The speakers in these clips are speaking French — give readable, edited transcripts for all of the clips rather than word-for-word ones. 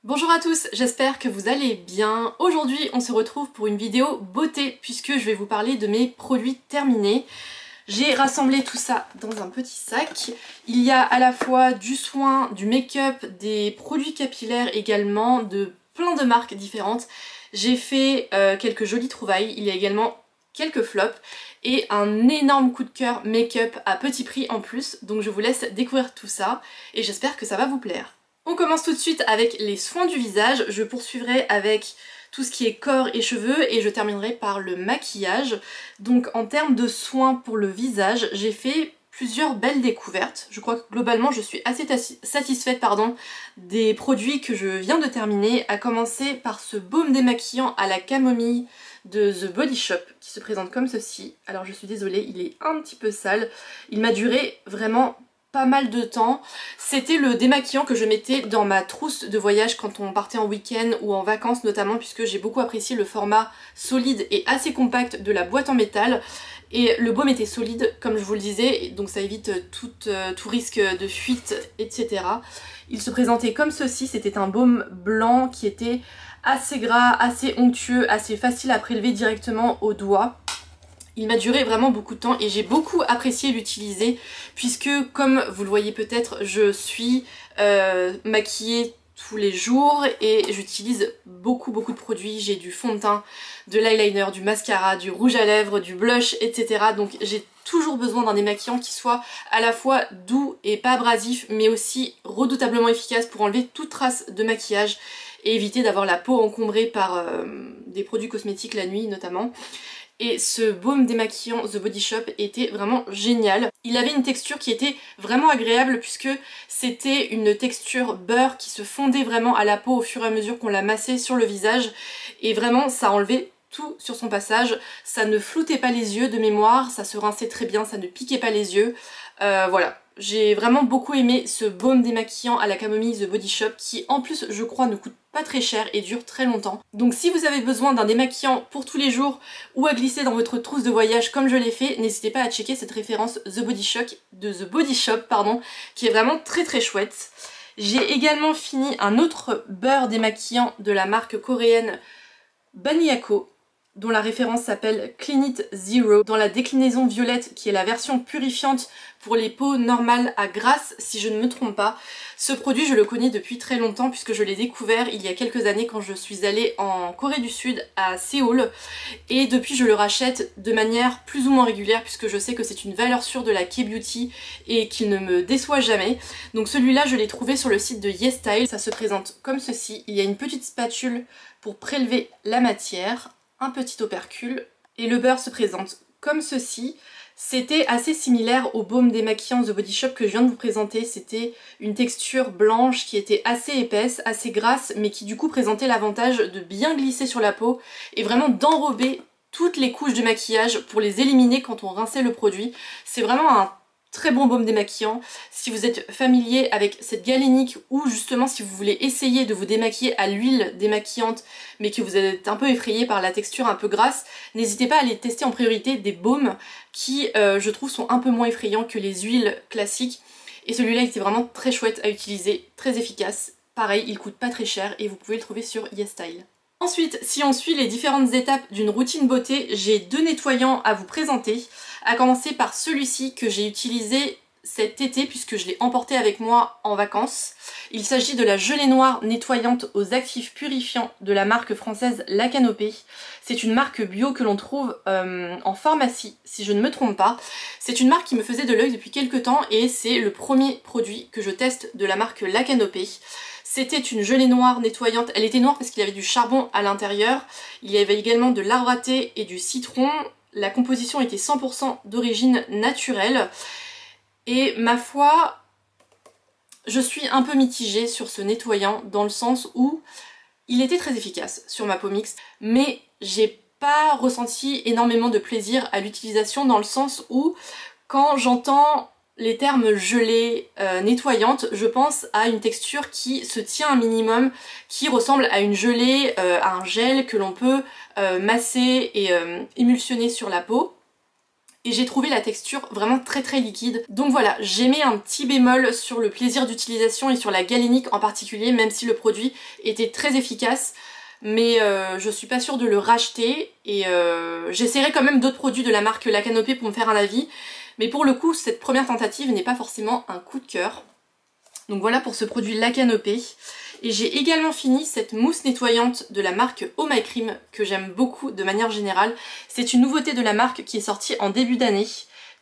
Bonjour à tous, j'espère que vous allez bien. Aujourd'hui, on se retrouve pour une vidéo beauté puisque je vais vous parler de mes produits terminés. J'ai rassemblé tout ça dans un petit sac. Il y a à la fois du soin, du make-up, des produits capillaires également, de plein de marques différentes. J'ai fait quelques jolies trouvailles, il y a également quelques flops et un énorme coup de cœur make-up à petit prix en plus. Donc je vous laisse découvrir tout ça et j'espère que ça va vous plaire. On commence tout de suite avec les soins du visage. Je poursuivrai avec tout ce qui est corps et cheveux et je terminerai par le maquillage. Donc en termes de soins pour le visage, j'ai fait plusieurs belles découvertes. Je crois que globalement je suis assez satisfaite des produits que je viens de terminer, à commencer par ce baume démaquillant à la camomille de The Body Shop qui se présente comme ceci. Alors je suis désolée, il est un petit peu sale. Il m'a duré vraiment pas mal de temps. C'était le démaquillant que je mettais dans ma trousse de voyage quand on partait en week-end ou en vacances notamment, puisque j'ai beaucoup apprécié le format solide et assez compact de la boîte en métal. Et le baume était solide comme je vous le disais, donc ça évite tout risque de fuite, etc. Il se présentait comme ceci, c'était un baume blanc qui était assez gras, assez onctueux, assez facile à prélever directement au doigt. Il m'a duré vraiment beaucoup de temps et j'ai beaucoup apprécié l'utiliser puisque, comme vous le voyez peut-être, je suis maquillée tous les jours et j'utilise beaucoup de produits. J'ai du fond de teint, de l'eyeliner, du mascara, du rouge à lèvres, du blush, etc. Donc j'ai toujours besoin d'un démaquillant qui soit à la fois doux et pas abrasif, mais aussi redoutablement efficace pour enlever toute trace de maquillage et éviter d'avoir la peau encombrée par des produits cosmétiques la nuit notamment. Et ce baume démaquillant The Body Shop était vraiment génial. Il avait une texture qui était vraiment agréable puisque c'était une texture beurre qui se fondait vraiment à la peau au fur et à mesure qu'on la massait sur le visage. Et vraiment ça enlevait tout sur son passage. Ça ne floutait pas les yeux de mémoire, ça se rinçait très bien, ça ne piquait pas les yeux. Voilà. J'ai vraiment beaucoup aimé ce baume démaquillant à la camomille The Body Shop qui en plus je crois ne coûte pas très cher et dure très longtemps. Donc si vous avez besoin d'un démaquillant pour tous les jours ou à glisser dans votre trousse de voyage comme je l'ai fait, n'hésitez pas à checker cette référence The Body Shop qui est vraiment très chouette. J'ai également fini un autre beurre démaquillant de la marque coréenne Baniyako, dont la référence s'appelle Clean It Zero, dans la déclinaison violette qui est la version purifiante pour les peaux normales à grasse si je ne me trompe pas. Ce produit je le connais depuis très longtemps puisque je l'ai découvert il y a quelques années quand je suis allée en Corée du Sud à Séoul et depuis je le rachète de manière plus ou moins régulière puisque je sais que c'est une valeur sûre de la K-Beauty et qu'il ne me déçoit jamais. Donc celui-là je l'ai trouvé sur le site de YesStyle, ça se présente comme ceci. Il y a une petite spatule pour prélever la matière, un petit opercule et le beurre se présente comme ceci. C'était assez similaire au baume démaquillant The Body Shop que je viens de vous présenter. C'était une texture blanche qui était assez épaisse, assez grasse, mais qui du coup présentait l'avantage de bien glisser sur la peau et vraiment d'enrober toutes les couches de maquillage pour les éliminer quand on rinçait le produit. C'est vraiment un très bon baume démaquillant. Si vous êtes familier avec cette galénique ou justement si vous voulez essayer de vous démaquiller à l'huile démaquillante mais que vous êtes un peu effrayé par la texture un peu grasse, n'hésitez pas à aller tester en priorité des baumes qui je trouve sont un peu moins effrayants que les huiles classiques. Et celui-là il était vraiment très chouette à utiliser, très efficace. Pareil, il coûte pas très cher et vous pouvez le trouver sur YesStyle. Ensuite, si on suit les différentes étapes d'une routine beauté, j'ai deux nettoyants à vous présenter. À commencer par celui-ci que j'ai utilisé cet été puisque je l'ai emporté avec moi en vacances. Il s'agit de la gelée noire nettoyante aux actifs purifiants de la marque française La Canopée. C'est une marque bio que l'on trouve en pharmacie si je ne me trompe pas. C'est une marque qui me faisait de l'œil depuis quelques temps et c'est le premier produit que je teste de la marque La Canopée. C'était une gelée noire nettoyante, elle était noire parce qu'il y avait du charbon à l'intérieur, il y avait également de l'arbre à thé et du citron, la composition était 100% d'origine naturelle et ma foi, je suis un peu mitigée sur ce nettoyant dans le sens où il était très efficace sur ma peau mixte, mais j'ai pas ressenti énormément de plaisir à l'utilisation dans le sens où quand j'entends les termes gelée, nettoyante, je pense à une texture qui se tient un minimum, qui ressemble à une gelée, à un gel que l'on peut masser et émulsionner sur la peau. et j'ai trouvé la texture vraiment très liquide. Donc voilà, j'ai mis un petit bémol sur le plaisir d'utilisation et sur la galénique en particulier, même si le produit était très efficace. Mais je suis pas sûre de le racheter et j'essaierai quand même d'autres produits de la marque La Canopée pour me faire un avis. Mais pour le coup, cette première tentative n'est pas forcément un coup de cœur. Donc voilà pour ce produit La Canopée. Et j'ai également fini cette mousse nettoyante de la marque Oh My Cream que j'aime beaucoup de manière générale. C'est une nouveauté de la marque qui est sortie en début d'année.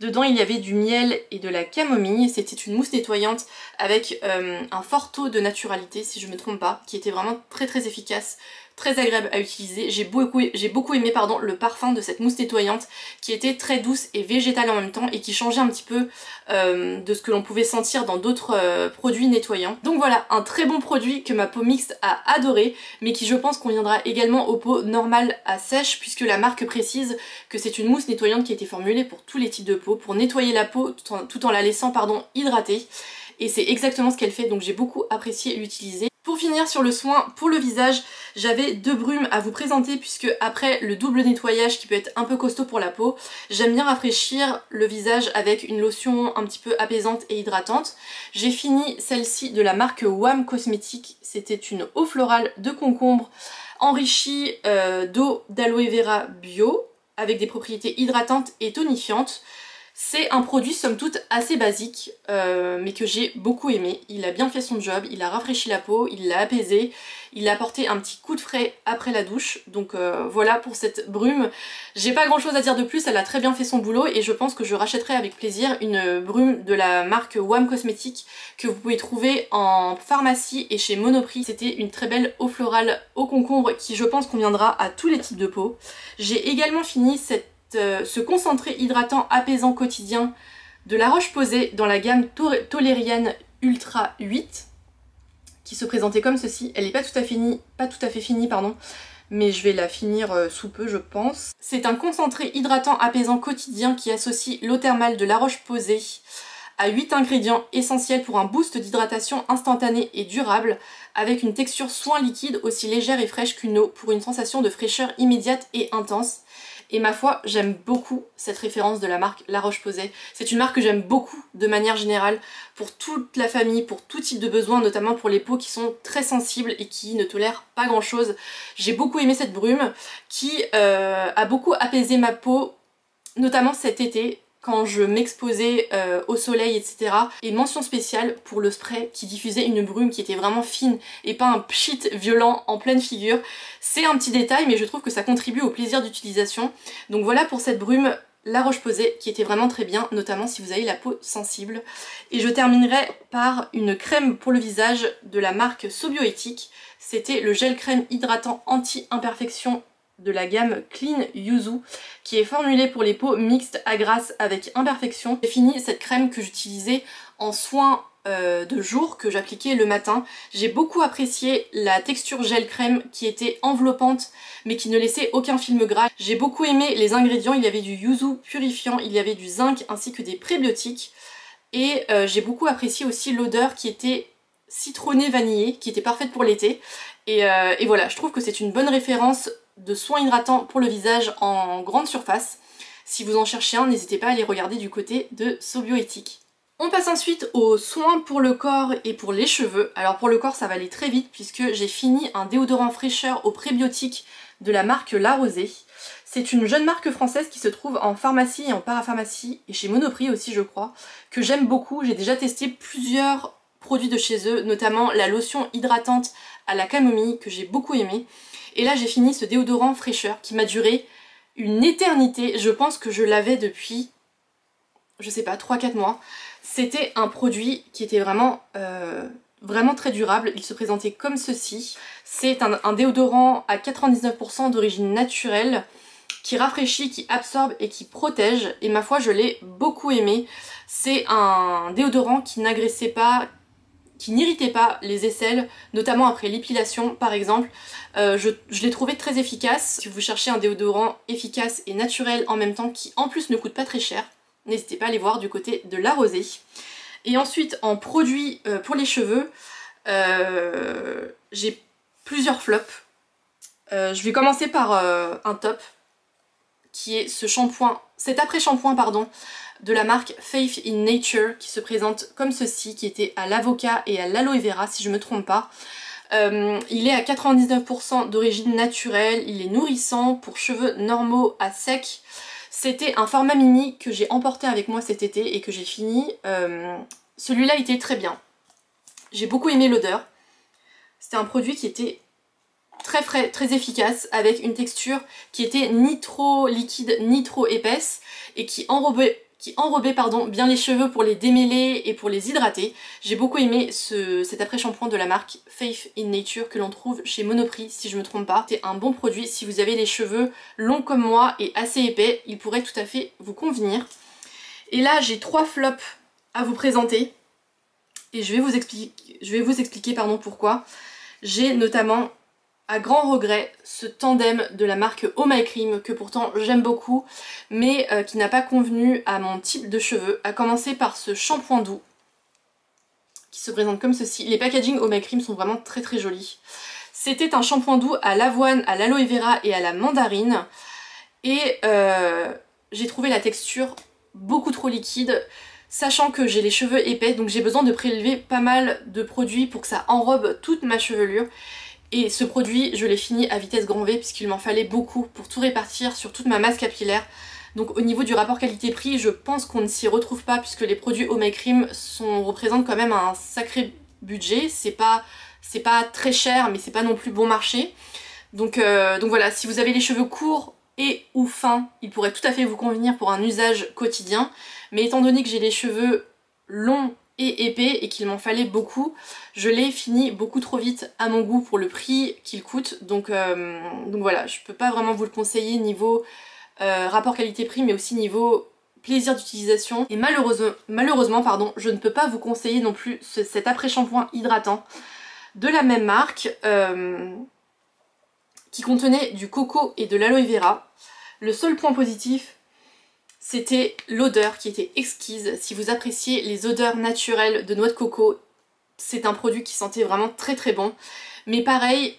Dedans il y avait du miel et de la camomille. C'était une mousse nettoyante avec un fort taux de naturalité si je ne me trompe pas, qui était vraiment très efficace, très agréable à utiliser. J'ai beaucoup aimé le parfum de cette mousse nettoyante qui était très douce et végétale en même temps et qui changeait un petit peu de ce que l'on pouvait sentir dans d'autres produits nettoyants. Donc voilà, un très bon produit que ma peau mixte a adoré, mais qui je pense conviendra également aux peaux normales à sèche, puisque la marque précise que c'est une mousse nettoyante qui a été formulée pour tous les types de peau, pour nettoyer la peau tout en la laissant hydratée. Et c'est exactement ce qu'elle fait, donc j'ai beaucoup apprécié l'utiliser. Pour finir sur le soin pour le visage, j'avais deux brumes à vous présenter puisque après le double nettoyage qui peut être un peu costaud pour la peau, j'aime bien rafraîchir le visage avec une lotion un petit peu apaisante et hydratante. J'ai fini celle-ci de la marque WAM Cosmétiques, c'était une eau florale de concombre enrichie d'eau d'aloe vera bio avec des propriétés hydratantes et tonifiantes. C'est un produit somme toute assez basique, mais que j'ai beaucoup aimé. Il a bien fait son job, il a rafraîchi la peau, il l'a apaisée, il a apporté un petit coup de frais après la douche. Donc voilà pour cette brume. J'ai pas grand chose à dire de plus, elle a très bien fait son boulot et je pense que je rachèterai avec plaisir une brume de la marque WAM Cosmétiques que vous pouvez trouver en pharmacie et chez Monoprix. C'était une très belle eau florale au concombre qui je pense conviendra à tous les types de peau. J'ai également fini ce concentré hydratant apaisant quotidien de La Roche-Posay dans la gamme Tolériane Ultra 8 qui se présentait comme ceci. Elle n'est pas tout à fait finie, mais je vais la finir sous peu je pense. C'est un concentré hydratant apaisant quotidien qui associe l'eau thermale de La Roche-Posay à 8 ingrédients essentiels pour un boost d'hydratation instantané et durable avec une texture soin liquide aussi légère et fraîche qu'une eau pour une sensation de fraîcheur immédiate et intense. Et ma foi, j'aime beaucoup cette référence de la marque La Roche-Posay. C'est une marque que j'aime beaucoup de manière générale pour toute la famille, pour tout type de besoin, notamment pour les peaux qui sont très sensibles et qui ne tolèrent pas grand chose. J'ai beaucoup aimé cette brume qui a beaucoup apaisé ma peau, notamment cet été quand je m'exposais au soleil, etc. Et mention spéciale pour le spray qui diffusait une brume qui était vraiment fine et pas un pchit violent en pleine figure. C'est un petit détail mais je trouve que ça contribue au plaisir d'utilisation. Donc voilà pour cette brume La Roche-Posay qui était vraiment très bien, notamment si vous avez la peau sensible. Et je terminerai par une crème pour le visage de la marque Sobioéthique. C'était le gel crème hydratant anti-imperfection de la gamme Clean Yuzu qui est formulée pour les peaux mixtes à grasse avec imperfection. J'ai fini cette crème que j'utilisais en soin de jour que j'appliquais le matin. J'ai beaucoup apprécié la texture gel crème qui était enveloppante mais qui ne laissait aucun film gras. J'ai beaucoup aimé les ingrédients, il y avait du yuzu purifiant, il y avait du zinc ainsi que des prébiotiques et j'ai beaucoup apprécié aussi l'odeur qui était citronnée vanillée, qui était parfaite pour l'été et voilà, je trouve que c'est une bonne référence de soins hydratants pour le visage en grande surface. Si vous en cherchez un, n'hésitez pas à aller regarder du côté de Sobioéthique. On passe ensuite aux soins pour le corps et pour les cheveux. Alors pour le corps ça va aller très vite puisque j'ai fini un déodorant fraîcheur aux prébiotiques de la marque La Rosée. C'est une jeune marque française qui se trouve en pharmacie et en parapharmacie et chez Monoprix aussi je crois, que j'aime beaucoup. J'ai déjà testé plusieurs produits de chez eux, notamment la lotion hydratante à la camomille que j'ai beaucoup aimé. Et là j'ai fini ce déodorant fraîcheur qui m'a duré une éternité. Je pense que je l'avais depuis, je sais pas, 3-4 mois. C'était un produit qui était vraiment très durable. Il se présentait comme ceci. C'est un déodorant à 99% d'origine naturelle qui rafraîchit, qui absorbe et qui protège. Et ma foi je l'ai beaucoup aimé. C'est un déodorant qui n'agressait pas, qui n'irritait pas les aisselles, notamment après l'épilation par exemple. Je l'ai trouvé très efficace. Si vous cherchez un déodorant efficace et naturel en même temps, qui en plus ne coûte pas très cher, n'hésitez pas à aller voir du côté de La Rosée. Et ensuite en produit pour les cheveux, j'ai plusieurs flops. Je vais commencer par un top qui est ce shampoing, cet après-shampoing pardon, de la marque Faith in Nature, qui se présente comme ceci, qui était à l'avocat et à l'aloe vera si je me trompe pas. Il est à 99% d'origine naturelle, il est nourrissant pour cheveux normaux à sec. C'était un format mini que j'ai emporté avec moi cet été et que j'ai fini. Celui-là était très bien. J'ai beaucoup aimé l'odeur. C'était un produit qui était très frais, très efficace, avec une texture qui était ni trop liquide ni trop épaisse et qui enrobait bien les cheveux pour les démêler et pour les hydrater. J'ai beaucoup aimé cet après-shampoing de la marque Faith in Nature que l'on trouve chez Monoprix si je me trompe pas. C'est un bon produit si vous avez les cheveux longs comme moi et assez épais, il pourrait tout à fait vous convenir. Et là j'ai 3 flops à vous présenter et je vais vous expliquer pourquoi. J'ai notamment, à grand regret, ce tandem de la marque Oh My Cream que pourtant j'aime beaucoup mais qui n'a pas convenu à mon type de cheveux, à commencer par ce shampoing doux qui se présente comme ceci. Les packaging Oh My Cream sont vraiment très très jolis. C'était un shampoing doux à l'avoine, à l'aloe vera et à la mandarine et j'ai trouvé la texture beaucoup trop liquide, sachant que j'ai les cheveux épais donc j'ai besoin de prélever pas mal de produits pour que ça enrobe toute ma chevelure. Et ce produit, je l'ai fini à vitesse grand V puisqu'il m'en fallait beaucoup pour tout répartir sur toute ma masse capillaire. Donc au niveau du rapport qualité-prix, je pense qu'on ne s'y retrouve pas puisque les produits Oh My Cream représentent quand même un sacré budget. C'est pas très cher mais c'est pas non plus bon marché. Donc voilà, si vous avez les cheveux courts et ou fins, il pourrait tout à fait vous convenir pour un usage quotidien. Mais étant donné que j'ai les cheveux longs et épais et qu'il m'en fallait beaucoup, je l'ai fini beaucoup trop vite à mon goût pour le prix qu'il coûte. Donc voilà, je peux pas vraiment vous le conseiller niveau rapport qualité-prix mais aussi niveau plaisir d'utilisation. Et malheureusement pardon, je ne peux pas vous conseiller non plus cet après-shampoing hydratant de la même marque qui contenait du coco et de l'aloe vera. Le seul point positif, c'était l'odeur qui était exquise. Si vous appréciez les odeurs naturelles de noix de coco, c'est un produit qui sentait vraiment très très bon. Mais pareil,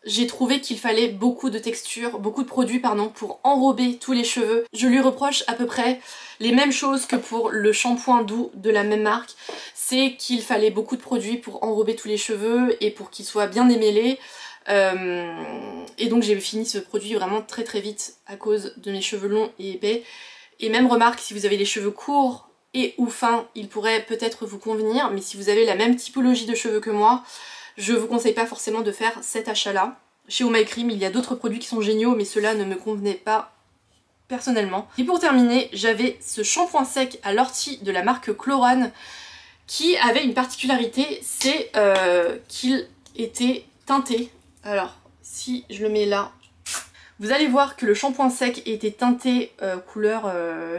j'ai trouvé qu'il fallait beaucoup de texture, beaucoup de produits pardon, pour enrober tous les cheveux. Je lui reproche à peu près les mêmes choses que pour le shampoing doux de la même marque. C'est qu'il fallait beaucoup de produits pour enrober tous les cheveux et pour qu'ils soient bien démêlés. Et donc j'ai fini ce produit vraiment très très vite à cause de mes cheveux longs et épais. Et même remarque, si vous avez les cheveux courts et ou fins, il pourrait peut-être vous convenir, mais si vous avez la même typologie de cheveux que moi, je vous conseille pas forcément de faire cet achat là. Chez Oh My Cream, il y a d'autres produits qui sont géniaux mais ceux-là ne me convenaient pas personnellement. Et pour terminer, j'avais ce shampoing sec à l'ortie de la marque Chlorane qui avait une particularité, c'est qu'il était teinté. Alors, si je le mets là, vous allez voir que le shampoing sec était teinté couleur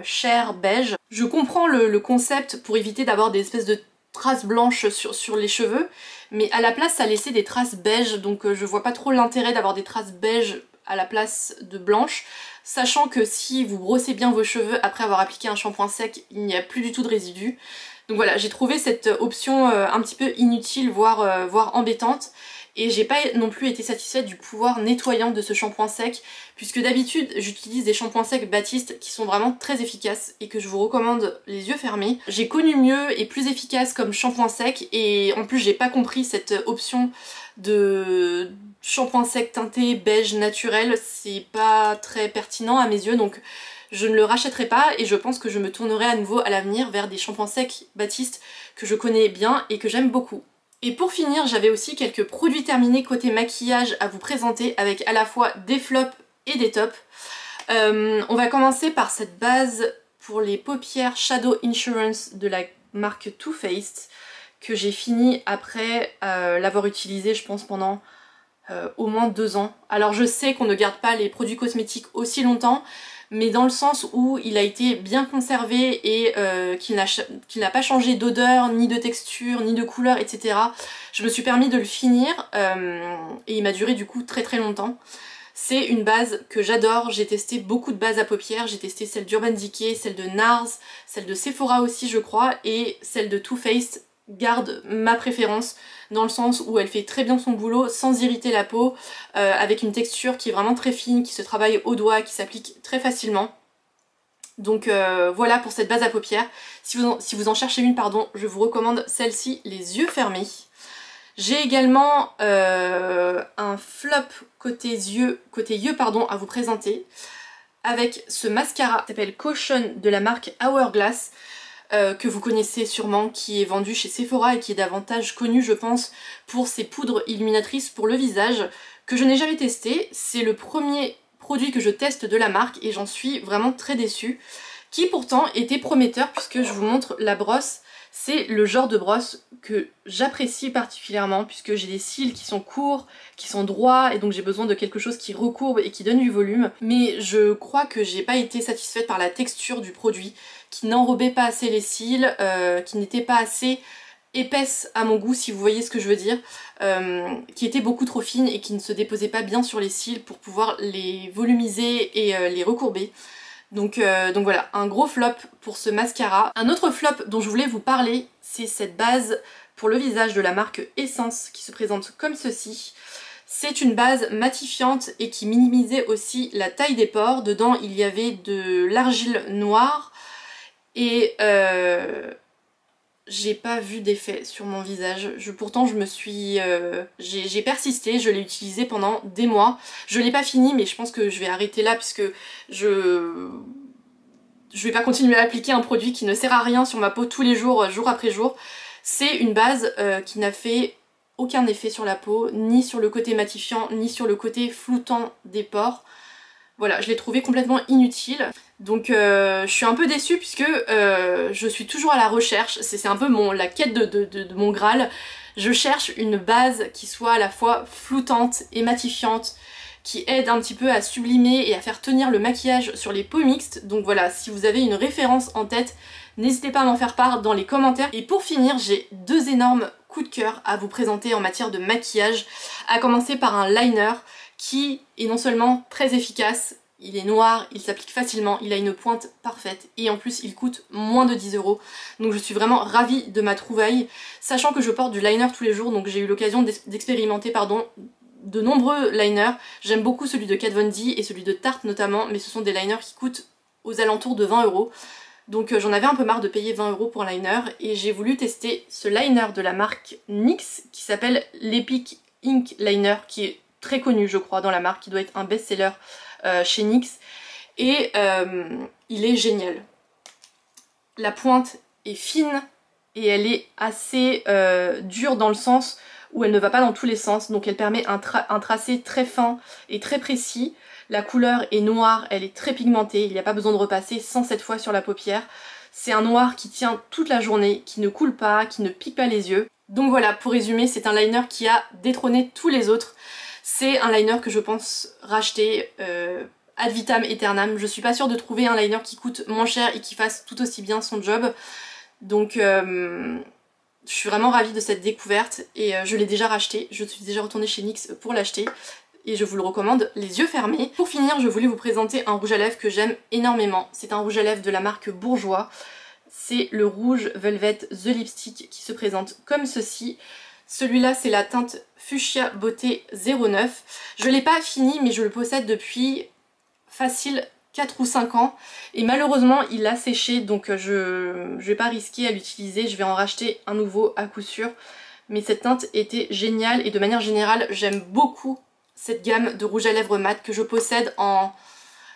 chair beige. Je comprends le concept pour éviter d'avoir des espèces de traces blanches sur les cheveux, mais à la place ça laissait des traces beige, donc je vois pas trop l'intérêt d'avoir des traces beige à la place de blanche, sachant que si vous brossez bien vos cheveux après avoir appliqué un shampoing sec, il n'y a plus du tout de résidus. Donc voilà, j'ai trouvé cette option un petit peu inutile, voire embêtante. Et j'ai pas non plus été satisfaite du pouvoir nettoyant de ce shampoing sec, puisque d'habitude j'utilise des shampoings secs Baptiste qui sont vraiment très efficaces et que je vous recommande les yeux fermés. J'ai connu mieux et plus efficace comme shampoing sec et en plus j'ai pas compris cette option de shampoing sec teinté beige naturel, c'est pas très pertinent à mes yeux donc je ne le rachèterai pas et je pense que je me tournerai à nouveau à l'avenir vers des shampoings secs Baptiste que je connais bien et que j'aime beaucoup. Et pour finir, j'avais aussi quelques produits terminés côté maquillage à vous présenter avec à la fois des flops et des tops. On va commencer par cette base pour les paupières Shadow Insurance de la marque Too Faced que j'ai fini après l'avoir utilisé je pense pendant au moins 2 ans. Alors je sais qu'on ne garde pas les produits cosmétiques aussi longtemps, mais dans le sens où il a été bien conservé et qu'il n'a pas changé d'odeur, ni de texture, ni de couleur, etc. Je me suis permis de le finir et il m'a duré du coup très très longtemps. C'est une base que j'adore, j'ai testé beaucoup de bases à paupières, j'ai testé celle d'Urban Decay, celle de NARS, celle de Sephora aussi je crois, et celle de Too Faced. garde ma préférence dans le sens où elle fait très bien son boulot sans irriter la peau, avec une texture qui est vraiment très fine, qui se travaille au doigt, qui s'applique très facilement. Donc voilà pour cette base à paupières. Si vous en cherchez une, pardon, je vous recommande celle-ci, les yeux fermés. J'ai également un flop côté yeux pardon, à vous présenter avec ce mascara qui s'appelle Caution de la marque Hourglass, que vous connaissez sûrement, qui est vendu chez Sephora et qui est davantage connu je pense pour ses poudres illuminatrices pour le visage, que je n'ai jamais testé. C'est le premier produit que je teste de la marque et j'en suis vraiment très déçue, qui pourtant était prometteur puisque je vous montre la brosse. C'est le genre de brosse que j'apprécie particulièrement puisque j'ai des cils qui sont courts, qui sont droits et donc j'ai besoin de quelque chose qui recourbe et qui donne du volume. Mais je crois que j'ai pas été satisfaite par la texture du produit, qui n'enrobait pas assez les cils, qui n'était pas assez épaisse à mon goût si vous voyez ce que je veux dire, qui était beaucoup trop fine et qui ne se déposait pas bien sur les cils pour pouvoir les volumiser et les recourber. Donc voilà, un gros flop pour ce mascara. Un autre flop dont je voulais vous parler, c'est cette base pour le visage de la marque Essence qui se présente comme ceci. C'est une base matifiante et qui minimisait aussi la taille des pores. Dedans il y avait de l'argile noire et j'ai pas vu d'effet sur mon visage. Pourtant je me suis... j'ai persisté, je l'ai utilisé pendant des mois. Je l'ai pas fini mais je pense que je vais arrêter là puisque je vais pas continuer à appliquer un produit qui ne sert à rien sur ma peau tous les jours, jour après jour. C'est une base qui n'a fait aucun effet sur la peau, ni sur le côté matifiant, ni sur le côté floutant des pores. Voilà, je l'ai trouvé complètement inutile. Donc je suis un peu déçue puisque je suis toujours à la recherche, c'est un peu la quête de mon Graal. Je cherche une base qui soit à la fois floutante et matifiante, qui aide un petit peu à sublimer et à faire tenir le maquillage sur les peaux mixtes. Donc voilà, si vous avez une référence en tête, n'hésitez pas à m'en faire part dans les commentaires. Et pour finir, j'ai deux énormes coups de cœur à vous présenter en matière de maquillage, à commencer par un liner qui est non seulement très efficace, il est noir, il s'applique facilement, il a une pointe parfaite et en plus il coûte moins de 10 €. Donc je suis vraiment ravie de ma trouvaille, sachant que je porte du liner tous les jours, donc j'ai eu l'occasion d'expérimenter de nombreux liners. J'aime beaucoup celui de Kat Von D et celui de Tarte notamment, mais ce sont des liners qui coûtent aux alentours de 20 €. Donc j'en avais un peu marre de payer 20 € pour un liner et j'ai voulu tester ce liner de la marque NYX qui s'appelle l'Epic Ink Liner, qui est très connu je crois dans la marque, qui doit être un best-seller chez NYX, et il est génial. La pointe est fine et elle est assez dure dans le sens où elle ne va pas dans tous les sens, donc elle permet un tracé très fin et très précis. La couleur est noire, elle est très pigmentée, il n'y a pas besoin de repasser 107 fois sur la paupière. C'est un noir qui tient toute la journée, qui ne coule pas, qui ne pique pas les yeux. Donc voilà, pour résumer, c'est un liner qui a détrôné tous les autres. C'est un liner que je pense racheter ad vitam aeternam. Je suis pas sûre de trouver un liner qui coûte moins cher et qui fasse tout aussi bien son job. Donc je suis vraiment ravie de cette découverte et je l'ai déjà racheté. Je suis déjà retournée chez NYX pour l'acheter et je vous le recommande les yeux fermés. Pour finir, je voulais vous présenter un rouge à lèvres que j'aime énormément. C'est un rouge à lèvres de la marque Bourjois. C'est le rouge Velvet The Lipstick qui se présente comme ceci. Celui-là c'est la teinte Fuchsia Beauté 09. Je l'ai pas fini mais je le possède depuis facile 4 ou 5 ans et malheureusement il a séché, donc je vais pas risquer à l'utiliser, je vais en racheter un nouveau à coup sûr. Mais cette teinte était géniale et de manière générale j'aime beaucoup cette gamme de rouge à lèvres mat que je possède en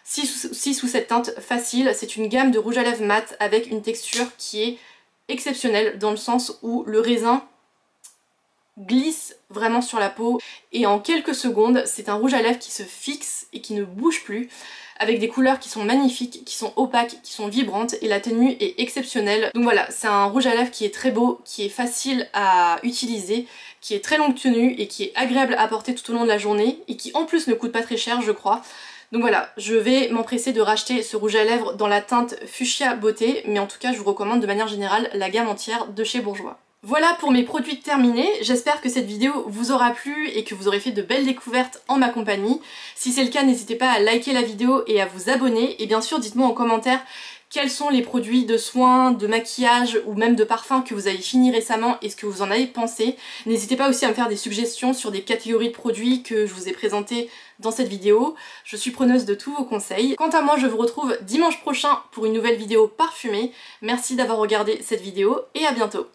6 ou 7 teintes faciles. C'est une gamme de rouge à lèvres mat avec une texture qui est exceptionnelle dans le sens où le raisin glisse vraiment sur la peau et en quelques secondes c'est un rouge à lèvres qui se fixe et qui ne bouge plus, avec des couleurs qui sont magnifiques, qui sont opaques, qui sont vibrantes et la tenue est exceptionnelle. Donc voilà, c'est un rouge à lèvres qui est très beau, qui est facile à utiliser, qui est très longue tenue et qui est agréable à porter tout au long de la journée et qui en plus ne coûte pas très cher je crois. Donc voilà, je vais m'empresser de racheter ce rouge à lèvres dans la teinte Fuchsia Beauté, mais en tout cas je vous recommande de manière générale la gamme entière de chez Bourjois. Voilà pour mes produits terminés, j'espère que cette vidéo vous aura plu et que vous aurez fait de belles découvertes en ma compagnie. Si c'est le cas, n'hésitez pas à liker la vidéo et à vous abonner, et bien sûr dites-moi en commentaire quels sont les produits de soins, de maquillage ou même de parfum que vous avez fini récemment et ce que vous en avez pensé. N'hésitez pas aussi à me faire des suggestions sur des catégories de produits que je vous ai présentées dans cette vidéo. Je suis preneuse de tous vos conseils. Quant à moi, je vous retrouve dimanche prochain pour une nouvelle vidéo parfumée. Merci d'avoir regardé cette vidéo et à bientôt.